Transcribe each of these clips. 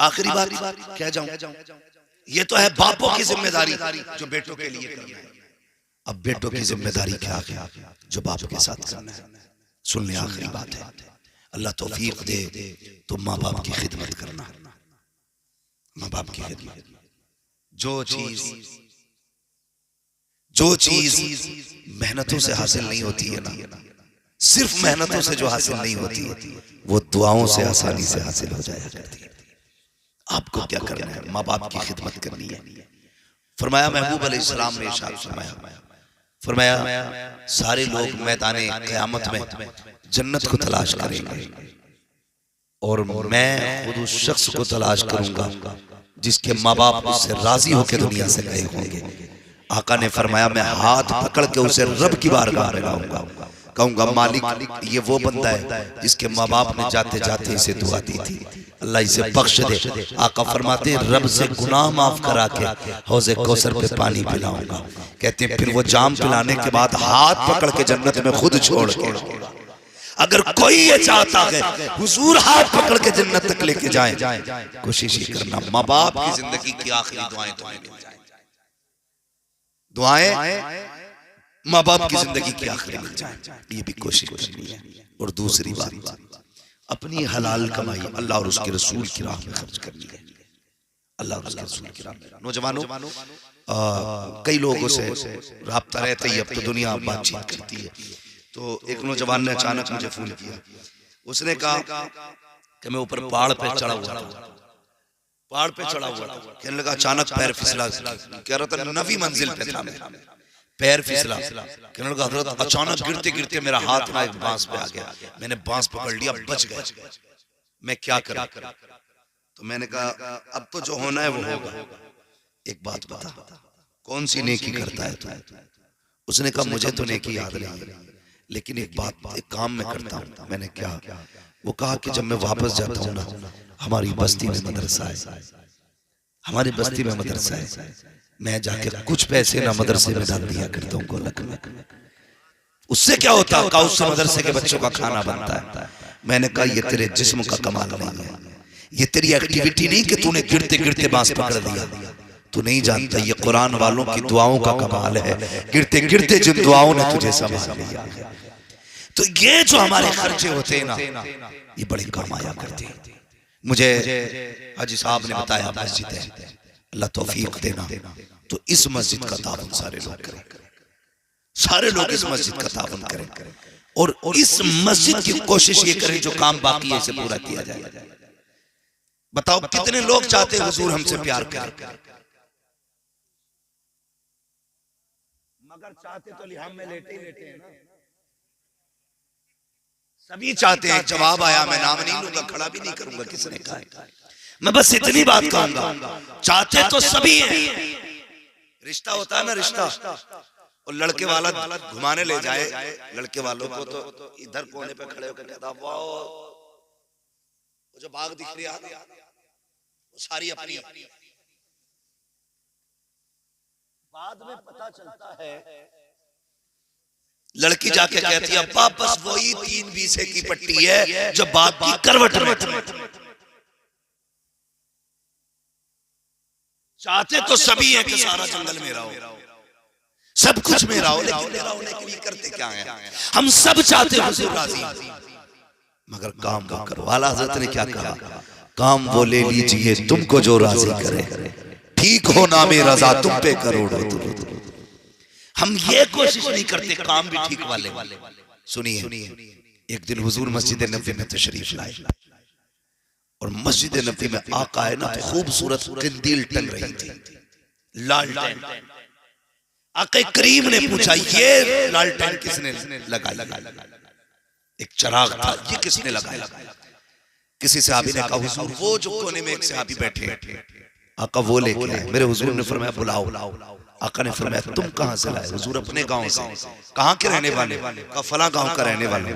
आखिरी बात कह जाऊं, ये तो है बापों की जिम्मेदारी जो बेटों के लिए करना है। अब बेटों की जिम्मेदारी क्या है जो बाप के साथ करना है। सुन ले, आखिरी बात है, अल्लाह तौफीक दे तो माँ बाप की खिदमत करना। माँ बाप की खिदमत, जो चीज मेहनतों से हासिल नहीं होती है ना, सिर्फ मेहनतों से जो हासिल नहीं होती है वो दुआओं से आसानी से हासिल हो जाया करती है। आपको क्या करना है, माँ बाप की खिदमत करनी है। फरमाया महबूब अलैहिस्सलाम ने इरशाद फरमाया सारे लोग मैदाने क़यामत में जन्नत को तलाश करेंगे और मैं खुद उस शख्स को तलाश करूंगा जिसके माँ बाप उससे राजी होकर दुनिया से गए होंगे। आका ने फरमाया मैं हाथ पकड़ के उसे रब की बारगाह में लाऊंगा, कहूंगा मालिक ये वो बंदा है जिसके माँ बाप ने जाते जाते इसे दुआ दी थी, अल्लाह इसे बख्श दे। आका फरमाते रब से गुनाह माफ करा के हौज़े कौसर पे पानी पिलाऊंगा। कहते हैं फिर वो जाम पिलाने के बाद हाथ पकड़ के जन्नत में खुद छोड़ के, अगर कोई ये चाहता है हुजूर हाथ पकड़ के जन्नत तक लेके जाए, कोशिश ही करना माँ बाप की जिंदगी की आखिरी दुआएं तुम्हें मिल जाए। दुआएं माँ बाप की जिंदगी की आखिरी मिल जाए, ये भी कोशिश करनी है। और दूसरी बात, अपनी हलाल कमाई अल्लाह और उसके रसूल की राह में खर्च करनी है। अल्लाह और उसके रसूल की राह में। नौजवानों, कई लोगों से राब्ता रहता ही, अब तो दुनिया बातचीत करती है। तो एक नौजवान ने अचानक मुझे फोन किया, उसने कहा कि मैं ऊपर पहाड़ पे चढ़ा हुआ था, पहाड़ पे चढ़ा हुआ था, कहने लगा अचानक पैर फिसला, कह रहा था 9वीं मंजिल पे था मैं, पैर फिसला, कहने लगा हजरत अचानक गिरते गिरते मेरा हाथ ना एक बांस पे आ गया, मैंने बांस पकड़ लिया, बच गए, मैं क्या करूं। तो मैंने कहा अब तो जो होना है वो होगा, एक बात बता कौन सी नेकी करता है तू। उसने कहा मुझे तो नेकी याद नहीं है, लेकिन एक बात, एक काम मैं करता हूँ। मैंने क्या? वो कहा कि जब मैं वापस जाता हूँ ना, हमारी बस्ती में मदरसा है, हमारी बस्ती में मदरसा है, मैं जाके कुछ पैसे ना मदरसे में डाल दिया करता हूँ गोलक में। उससे क्या होता है? कहा उससे मदरसे के बच्चों का खाना बनता है। मैंने कहा ये तेरे जिस्म का कमाल नहीं है, ये तेरी एक्टिविटी नहीं कि तूने गिरते गिरते बांस पकड़ दिया, तू नहीं जानता ये कुरान वालों की दुआओं का कमाल है, गिरते गिरते जिन दुआओं ने तुझे संभाल लिया। तो ये जो हमारे खर्चे होते हैं ना, ये बड़े काम आया करते हैं। मुझे हाजी साहब ने बताया मस्जिद है, अल्लाह तौफीक देना, तो इस मस्जिद का ताउन सारे लोग करें, सारे लोग इस मस्जिद का ताउन करें और इस मस्जिद की कोशिश ये करें जो काम बाकी है इसे पूरा किया जाए। बताओ कितने लोग चाहते हैं हुजूर हमसे प्यार करें, मगर चाहते तो लिहाम में लेटे ही लेटे हैं ना। सभी चाहते हैं, जवाब आया, मैं नाम नहीं लूंगा, खड़ा भी नहीं करूंगा किसने कहा, मैं बस इतनी बात कहूंगा, चाहते तो सभी हैं। रिश्ता होता है ना, रिश्ता, और लड़के वाला घुमाने ले जाए लड़के वालों को, तो इधर कोने पे खड़े होकर कहता वाह वो जो बाग दिख रही है वो सारी अपनी। बाद में पता चलता है लड़की जाके कहती है अब्बा बस वही 3 बीसे की पट्टी है जो बाप की करवट में। चाहते तो सभी हैं कि सारा जंगल मेरा हो, सब कुछ मेरा हो, लेकिन मेरा होने के लिए करते क्या है? हम सब चाहते हैं हुजूर राजी, मगर काम वो करो। आला हज़रत ने क्या कहा? काम वो ले लीजिए तुमको जो राजी करे, ठीक हो नामे रजा तुम पे करोड़ों दुरूद। हम ये कोशिश नहीं करते काम भी ठीक वाले। सुनिए, एक दिन हुजूर मस्जिद नबवी में तशरीफ लाए और मस्जिद नबवी में आका है ना तो खूबसूरत कंदील टंग रही थी, लालटेन। आका करीम ने पूछा ये लालटेन किसने लगाई? एक चिराग था, ये किसने लगाया? किसी सहाबी ने कहा हुजूर वो जो कोने में एक सहाबी बैठे, आका वो लेके आए। मेरे हुजूर ने फरमाया बुलाओ। आका ने फरमाया तुम कहां से लाए? हुजूर अपने गांव से। कहां के रहने वाले? कहा फला गांव का रहने वाले।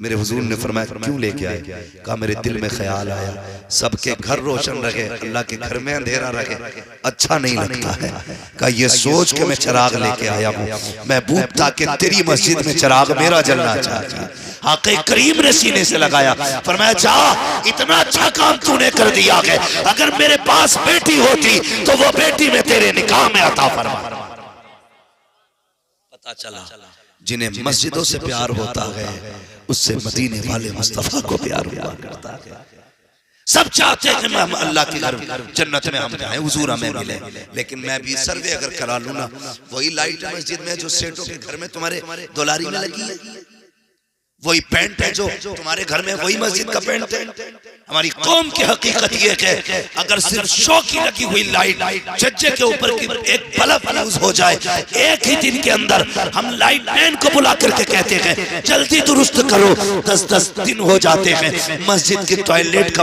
मेरे हुजूर ने फरमाया क्यों लेके आए? कहा मेरे दिल में ख्याल आया सबके घर रोशन रहे, अल्लाह के घर में अंधेरा रहे, अच्छा नहीं लगता है। कहा ये सोच के मैं चिराग लेके आया हूँ महबूब, ताकि तेरी मस्जिद में चिराग मेरा जलना चाहिए। आक़े करीम ने सीने से लगाया, फरमाया जा, इतना अच्छा काम तूने कर दिया है, अगर मेरे पास बेटी होती तो वो बेटी में तेरे निकाह में अता फरमा। पता चला जिन्हें मस्जिदों से प्यार होता है उससे मदीने वाले मुस्तफा को प्यार हुआ करता है। सब चाहते हैं हम अल्लाह के घर जन्नत में हम जाएं, हुजूर हमें मिले, लेकिन मैं भी सर्वे अगर करा लूं ना, वही लाइट मस्जिद में जो सेठों के घर में तुम्हारे दुलारी में लगी है, वही पेंट है जो तुम्हारे घर में, वही मस्जिद का पेंट है। हमारी कौम की हकीकत ये है अगर सिर्फ शो की लगी हुई लाइट छज्जे के ऊपर की एक बल्ब यूज हो जाए, एक ही दिन के अंदर हम लाइट मैन को बुला करके कहते हैं जल्दी दुरुस्त करो, 10-10 दिन हो जाते हैं, मस्जिद के टॉयलेट का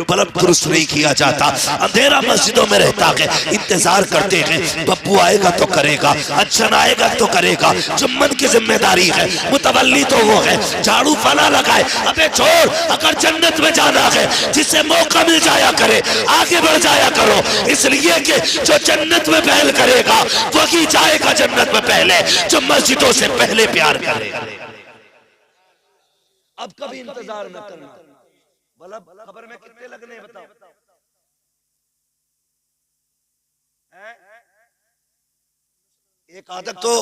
बल्ब दुरुस्त नहीं किया जाता, अंधेरा मस्जिदों में रहता है, इंतजार करते हैं बब्बू आएगा तो करेगा, अच्छा आएगा तो करेगा, जुम्मन की जिम्मेदारी है, मुतवल्ली तो वो है, झाड़ू फला लगाए, अबे छोड़, अगर जन्नत में जाना है जिससे मौका मिल जाया करे आगे बढ़ जाया करो, इसलिए कि जो जन्नत में पहल करेगा वही जाएगा जन्नत में पहले, जो मस्जिदों से पहले प्यार करेगा। अब कभी इंतजार न करना, बल्ब खबर में कितने लगने बताओ, एक आदत तो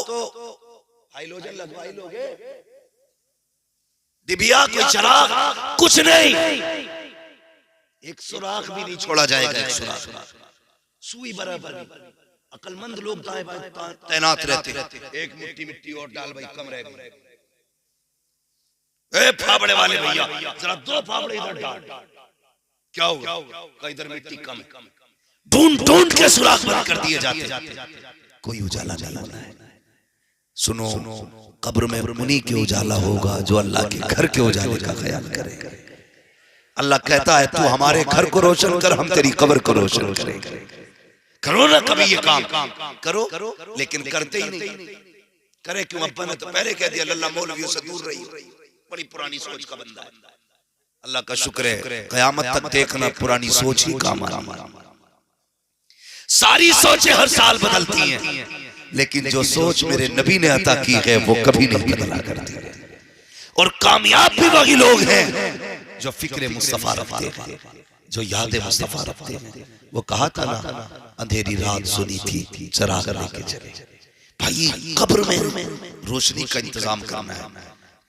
हाइलोजन लगवाई लोगे, दिबिया कोई चिराग कुछ नहीं, एक सुराख भी नहीं छोड़ा जाएगा, एक सुराख सुई बराबर। अकलमंद लोग दाएं बाएं तैनात रहते, एक मुट्ठी मिट्टी और डाल भाई कम रह गए, ए फावड़े वाले भैया जरा 2 फावड़े इधर डाल, क्या हुआ? इधर मिट्टी कम, ढूंढ ढूंढ के सुराख बंद कर दिए जाते, कोई उजाला नहीं है। सुनो, कब्र में उन्हीं के उजाला होगा जो अल्लाह के घर के उजाले का ख्याल करेगा। अल्लाह कहता है तू हमारे घर को रोशन कर, हम तेरी कब्र को रोशन करेंगे। करो ना कभी ये काम, करो, लेकिन करते ही नहीं। करे क्यों? अब्बा ने तो पहले कह दिया अल्लाह मौलवियों से दूर रही, बड़ी पुरानी सोच का बंदा है। अल्लाह का शुक्र है कयामत तक देखना पुरानी सोच ही काम आनी। सारी सोचें हर साल बदलती हैं, लेकिन जो सोच मेरे नबी ने अता की है वो कभी नहीं बदला करती है। और कामयाब भी वही लोग हैं जो फिक्र मुस्तफा रखते हैं, जो याद मुस्तफा रखते हैं। वो कहा था ना, अंधेरी रात सुनी थी चिराग लेके चले। भाई कब्र में रोशनी का इंतजाम करना है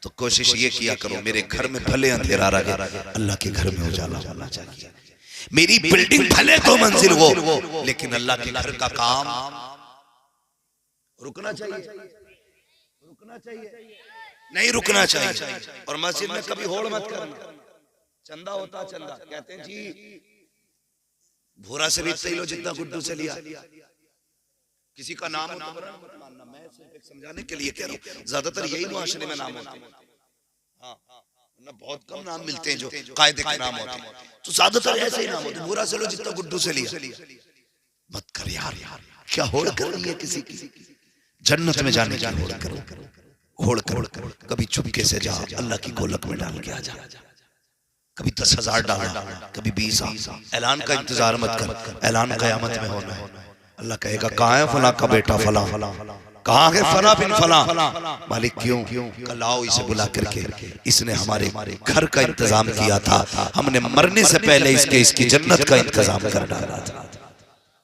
तो कोशिश ये किया करो मेरे घर में भले अंधेरा रहे, अल्लाह के घर में उजाला होना चाहिए। मेरी बिल्डिंग भले तो मंजिल हो, लेकिन अल्लाह के घर का काम रुकना चाहिए, रुकना चाहिए, नहीं रुकना चाहिए। और मस्जिद में कभी होड़ मत करना। चंदा होता चंदा, कहते हैं जी भूरा से भी सही लो जितना गुड्डू से लिया। किसी का नाम हो तो मत मानना, मैं सिर्फ समझाने के लिए कह रहा हूँ। ज्यादातर यही मुआशरे में नाम होते हैं, हाँ ना, बहुत कम नाम मिलते हैं जो कायदे के नाम होते हैं। तो ज्यादातर ऐसे ही नाम होते, भूरा से लो जितना गुड्डू से लिया। मत कर यार, क्या होड़ करनी है किसी की? जन्नत में जाने की होड़ करो, होड़ करो। कभी चुपके से जा, अल्लाह की गोलक में डाल के आ जा। कभी 10,000 डालना, कभी 20। ऐलान का इंतजार मत कर, ऐलान कयामत में होना है। अल्लाह कहेगा कहाँ है फला का बेटा फला, कहाँ है फला बिन फला? मालिक क्यों? कल आओ इसे बुला करके, इसने हमारे घर का इंतजाम किया था, हमने मरने से पहले इसकी जन्नत का इंतजाम कर डाला था।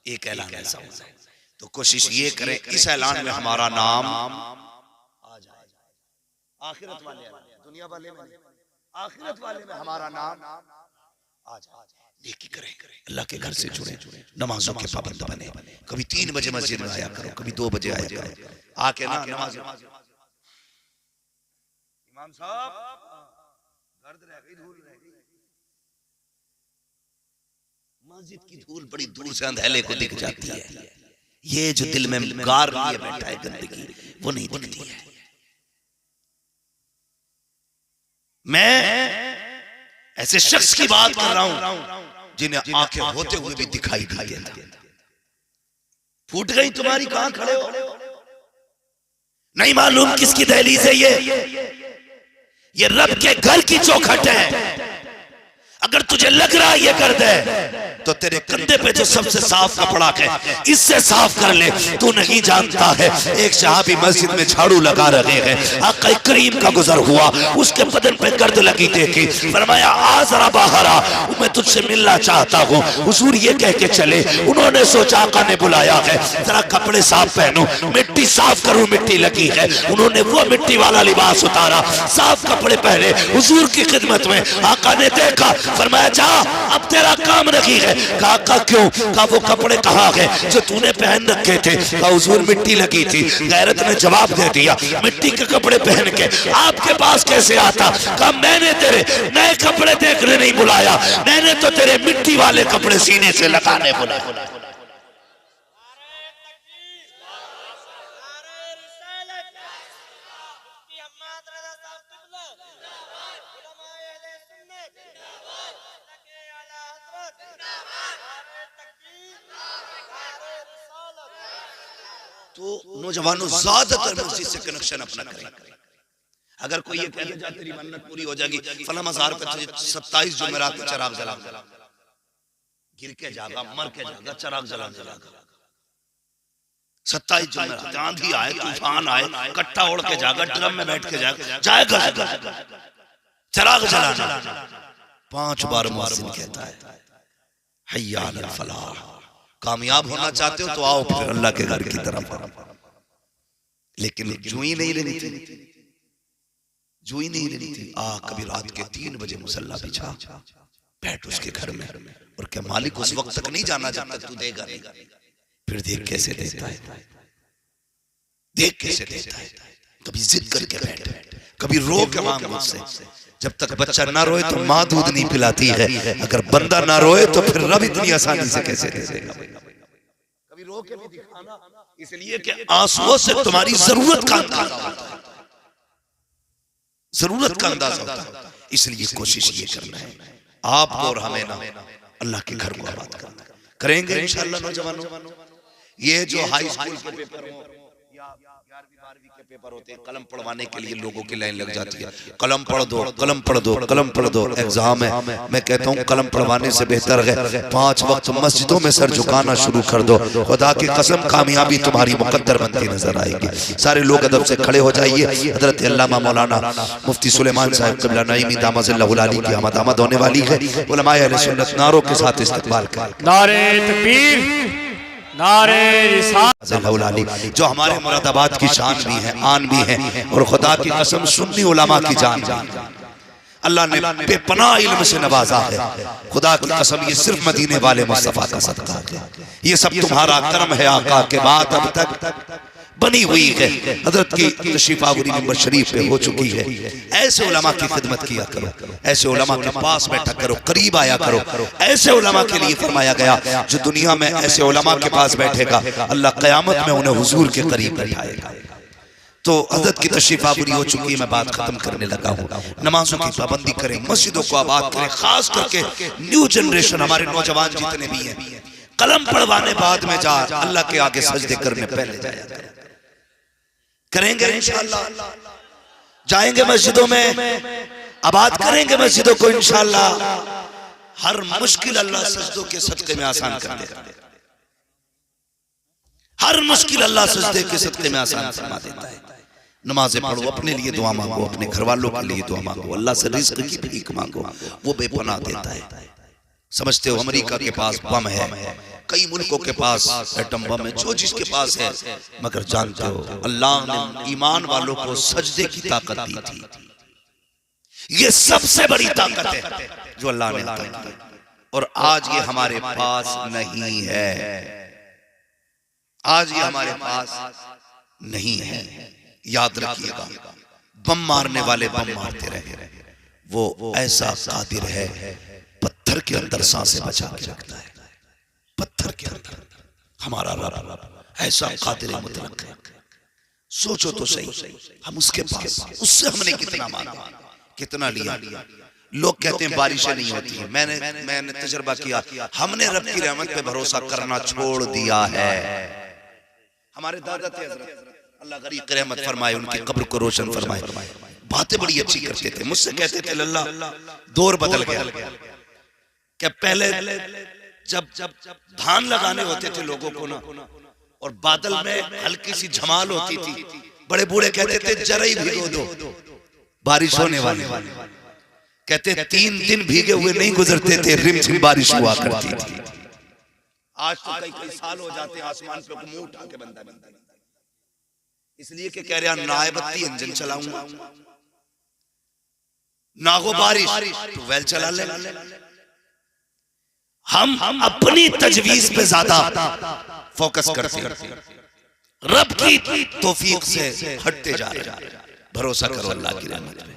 एक ऐलान ऐसा होता है, तो कोशिश ये करें इस ऐलान में हमारा नाम आ जाए। आखिरत वाले, दुनिया वाले में, आखिरत वाले में हमारा नाम आ जाए। नेकी करें, अल्लाह के घर से जुड़े, नमाजों के पाबंद बने। कभी 3 बजे मस्जिद में आया करो, कभी 2 बजे आया करो, आके ना नमाज। इमाम साहब गर्द रह गई, धूल रह गई। मस्जिद की धूल बड़ी दूर से अंधेले को दिख जाती है, ये जो दिल में गार लिए बैठा है गंदगी, वो नहीं दिखती है। मैं ऐसे शख्स की बात कर रहा हूं जिन्हें आंखें होते हुए भी दिखाई नहीं देता। फूट गई तुम्हारी, कहां खड़े हो? नहीं मालूम किसकी दहलीज है ये रब के घर की चौखट है। अगर तुझे लग रहा है ये कर दे तो तेरे कंधे पे जो सबसे साफ कपड़ा है इससे साफ कर ले। तू नहीं जानता है एक सहाबी मस्जिद में झाड़ू लगा रहे हैं, आका करीम का गुजर हुआ, उसके बदन पे गर्द लगी देखी, फरमाया आ जरा बाहर आ, मैं तुझसे मिलना चाहता हूँ। हुजूर ये कह के चले। उन्होंने सोचा आका ने बुलाया है, जरा कपड़े साफ पहनो, मिट्टी साफ करूं, मिट्टी लगी है। उन्होंने वो मिट्टी वाला लिबास उतारा, साफ कपड़े पहने, हुजूर की खिदमत में। आका ने देखा, फरमाया जा अब तेरा काम नहीं है। कहा क्यों? कहा वो कपड़े कहाँ गए जो तूने पहन रखे थे? कहा हुजूर मिट्टी लगी थी। गैरत ने जवाब दे दिया, मिट्टी के कपड़े पहन के आपके पास कैसे आता? कहा मैंने तेरे नए कपड़े देखने नहीं बुलाया, मैंने तो तेरे मिट्टी वाले कपड़े सीने से लगाने बुलाया। तो नौजवानों ज्यादातर मस्जिद से कनेक्शन अपना करें। अगर कोई ये कहे जा तेरी मन्नत पूरी हो जाएगी, फला मज़ार पे 27 जुमेरात में चिराग जला, गिर के जागा, मर के जागा, चिराग जला जाएगा। 27 जुमेरात, आंधी आए, तूफान आए, कट्टा ओढ़ के जागा, ड्रम में बैठ के जाएगा चिराग जलाना। 5 बार मुअज्जिन कहता है हय्या अलल फलाह। कामयाब होना चाहते हो तो आओ फिर अल्लाह के घर की तरफ। लेकिन जुई नहीं लेनी थी, जुई नहीं लेनी थी। कभी रात के 3 बजे मुसल्ला बिछा, बैठ उसके घर में, और क्या मालिक उस वक्त तक नहीं जाना जब तक तू देगा नहीं। फिर देख कैसे देता है, देख कैसे देता है। कभी जिद करके बैठ, कभी रो के मांग मुझसे। जब तक बच्चा ना रोए तो माँ दूध नहीं पिलाती है, अगर बंदा ना रोए तो फिर रब इतनी आसानी से कैसे दे देगा? कभी रो के भी दिखाना, इसलिए कि आंसुओं से तुम्हारी जरूरत का अंदाजा होता है, जरूरत का अंदाजा होता है। इसलिए कोशिश ये करना है आपको और हमें ना अल्लाह के घर को आबाद करना करेंगे इंशाअल्लाह। नौजवानों, ये जो हाई स्कूल के पेपर हो या 11वीं 12वीं के पेपर होते हैं, कलम पढ़वाने के लिए लोगों की लाइन लग जाती है। कलम पढ़ दो, कलम पढ़ दो, कलम पढ़ दो, एग्जाम है। मैं कहता हूँ कलम पढ़वाने से बेहतर है 5 वक्त मस्जिदों में सर झुकाना शुरू कर दो। खुदा की कसम कामयाबी तुम्हारी मुकद्दर बनती नजर आएगी। सारे लोग अदब से खड़े हो जाइए। हजरत अल्लामा मौलाना मुफ्ती सुलेमान साहब क़िबला नईमी दामतुल्लाह अलैहि की आमद होने वाली है। उलमाए अहले सुन्नत नारों के साथ इस्तकबाल करें। नारे तकबीर, नारे रिसालत। जो हमारे मुरादाबाद की शान भी है, आन भी है, और खुदा की कसम सुन्नी उलमा की जान भी है। अल्लाह ने बेपनाह इल्म से नवाजा है। खुदा की कसम ये सिर्फ मदीने वाले मुस्तफा का सदका है। ये सब तुम्हारा कर्म है। आका के बाद अब तक बनी हुई है। हजरत की तशरीफ आवरी मिंबर शरीफ पे हो चुकी है। ऐसे उलमा की खिदमत किया करो, ऐसे उलमा के पास बैठा करो, करीब आया करो। ऐसे उलमा के लिए फरमाया गया जो दुनिया में ऐसे उलमा के पास बैठेगा अल्लाह क़यामत में उन्हें हुजूर के करीब बैठाएगा। तो हजरत की तशरीफ आवरी हो चुकी है, मैं बात खत्म करने लगा हूँ। नमाजों की पाबंदी करें, मस्जिदों को आबाद करें, खास करके न्यू जनरेशन हमारे नौजवान जितने भी हैं, कलम पढ़वाने बाद में जा, अल्लाह के आगे सजदे करने पहले जाया करेंगे इंशाअल्लाह। जाएंगे मस्जिदों में, आबाद करेंगे मस्जिदों को इंशाअल्लाह। हर मुश्किल अल्लाह सजदों के सदके में आसान कर देगा। हर मुश्किल अल्लाह सजदे के सदके में आसान फरमा देता है। नमाजें पढ़ो, अपने लिए दुआ मांगो, अपने घर वालों के लिए दुआ मांगो, अल्लाह से रिज़्क़ की भीख मांगो, वो बेपनाह देता है। समझते हो अमेरिका के पास बम है, कई मुल्कों के पास एटम बम है, जो जिसके पास है, मगर जानते हो अल्लाह ने ईमान वालों को सजदे की ताकत दी थी। ये सबसे बड़ी ताकत है जो अल्लाह ने अता की, और आज ये हमारे पास नहीं है। आज ये हमारे पास नहीं है। याद रखिएगा, बम मारने वाले बम मारते रहे, वो ऐसा कादिर है, पत्थर के अंदर सांसें बचा के रखता है। पत्थर के अंदर हमारा रब ऐसा कादिर मुतलक है। सोचो तो सही, हम उसके पास, उससे हमने कितना मांगा, कितना लिया। लोग कहते हैं बारिशें नहीं होती है। मैंने तजर्बा किया, हमने रब की रहमत पे भरोसा करना छोड़ दिया है। हमारे दादा थे हजरत, अल्लाह गरीब रहमत फरमाए, उनकी कब्र को रोशन फरमाए, बातें बड़ी अच्छी करते थे। मुझसे कहते थे लल्ला दौर बदल गया, क्या पहले जब धान लगाने होते थे लोगों को ना, और बादल में हल्की सी झमाल होती थी, बड़े बूढ़े कहते थे जरा ही भिगो दो, बारिश होने वाली। कहते 3 दिन भीगे हुए नहीं गुजरते थे, रिमझिम बारिश हुआ करती थी। आज तो कई साल हो जाते हैं आसमान पे मुंह उठा के बंदा इसलिए कि कह रहा नायबत्ती इंजन चलाऊंगा, ना हो बारिश तो वेल चला ले। हम अपनी तजवीज पे ज्यादा फोकस करते हैं, रब की तौफीक से हटते जा रहे हैं। भरोसा करो अल्लाह की रहमत पे।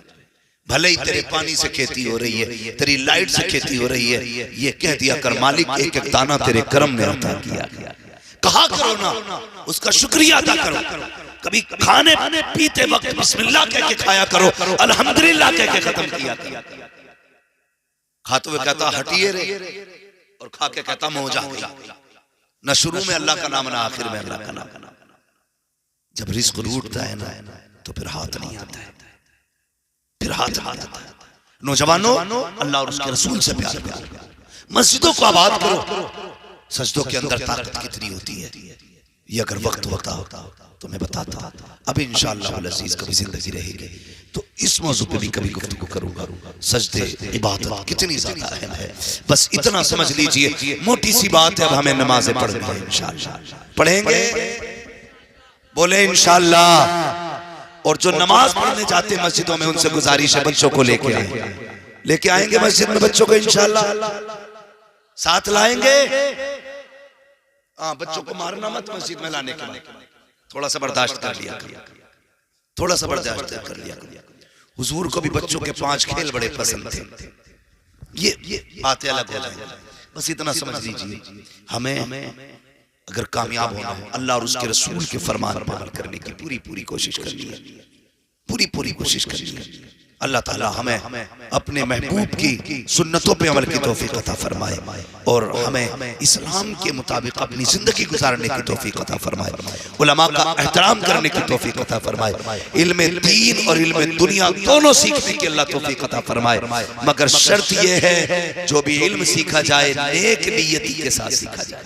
भले ही तेरे पानी से खेती हो रही है, तेरी लाइट से खेती हो रही है, ये कह दिया कर मालिक एक एक दाना तेरे करम ने अता किया। कहा करो ना, उसका शुक्रिया अदा करो। कभी खाने पीते वक्त बिस्मिल्लाह कह के खाया करो, अल्हम्दुलिल्लाह कह के खत्म किया। खाते हुए कहता हटिए रे, और खा के कहता मौजा गई। न शुरू में अल्लाह का नाम ना आखिर में अल्लाह का नाम। जब रिस्क रूठता है ना तो फिर हाथ नहीं आता है, फिर हाथ आता है। नौजवानों, अल्लाह और उसके रसूल से प्यार करो, मस्जिदों को आबाद करो। सजदों के अंदर ताकत कितनी होती है, ये अगर वक्त होता तो मैं बताता। अब इंशाअल्लाह अज़ीज़ कभी जिंदगी रहेगी तो इस मौजू पे भी कभी गुफ्तगू करूंगा। सजदे इबादत कितनी ज्यादा अहम है, बस इतना समझ लीजिए। मोटी सी बात है, अब हमें नमाजें पढ़नी है, इंशाअल्लाह पढ़ेंगे, बोले इंशाअल्लाह। और जो नमाज पढ़ने जाते हैं मस्जिदों में, उनसे गुजारिश है बच्चों को लेके आएंगे मस्जिद में, बच्चों को इंशाअल्लाह साथ लाएंगे। हाँ, बच्चों को मारना मत मस्जिद में लाने के बाद, थोड़ा सा बर्दाश्त कर लिया, थोड़ा सा बर्दाश्त कर लिया। हुजूर को भी बच्चों के 5 खेल बड़े पसंद थे, ये बातें अलग हो जाएंगी। बस इतना समझ लीजिए, हमें अगर कामयाब होना है, अल्लाह और उसके रसूल के फरमान पर अमल करने की पूरी कोशिश करनी है, पूरी कोशिश करनी है। अल्लाह ताला हमें अपने महबूब की सुन्नतों पे अमल की तौफीक अता फरमाए, और हमें इस्लाम के मुताबिक अपनी जिंदगी गुजारने की तौफीक अता फरमाए, उलमा का एहतराम करने की तौफीक अता फरमाए, इल्म दीन और इल्म दुनिया दोनों सीखने की अल्लाह तौफीक अता फरमाए। मगर शर्त यह है, जो भी इल्म सीखा जाए नेक नियति के साथ सीखा जाए।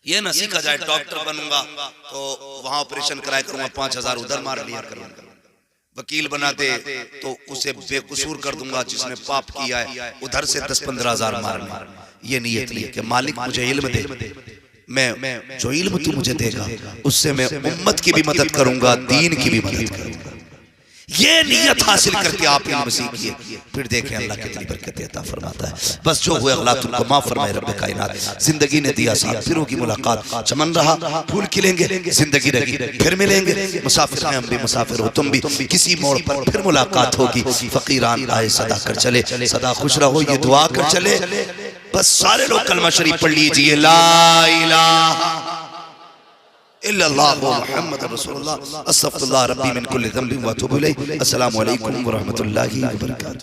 ये ना सीखा जाए डॉक्टर बनूंगा तो वहां ऑपरेशन कराया करूंगा, 5000 उधर मार लिया करूंगा। वकील बना दे तो उसे बेकसूर कर दूंगा, जिसने पाप किया है उधर से 10-15 हजार मारना। ये नियत नहीं कि मालिक मुझे इल्म दे, मैं जो इल्म तू मुझे देगा उससे मैं उम्मत की भी मदद करूंगा, दीन की भी मदद करूंगा। ये नियत हासिल करके आप इल्म सीखिए, फिर देखें अल्लाह कितनी बरकत अता फरमाता है। बस जो हुए अल्लाह तुमको माफ फरमाए रब्बे कायनात। जिंदगी ने दिया सी, फिर होगी मुलाकात, चमन रहा फूल खिलेंगे, जिंदगी रही फिर मिलेंगे। मुसाफिर हैं हम भी, मुसाफिर हो तुम भी, किसी मोड़ पर फिर मुलाकात होगी। फकीरान आए सदा कर चले, सदा खुश रहो ये दुआ कर चले। बस सारे लोग कलमा शरीफ पढ़ लीजिए, ला इलाहा इल्लल्लाह मुहम्मद रसूलुल्लाह, अस्तगफिरुल्लाह रब्बी मिन कुल्ली ज़ंबिन व अतूबु इलैह। अस्सलामु अलैकुम व रहमतुल्लाहि व बरकातुहू।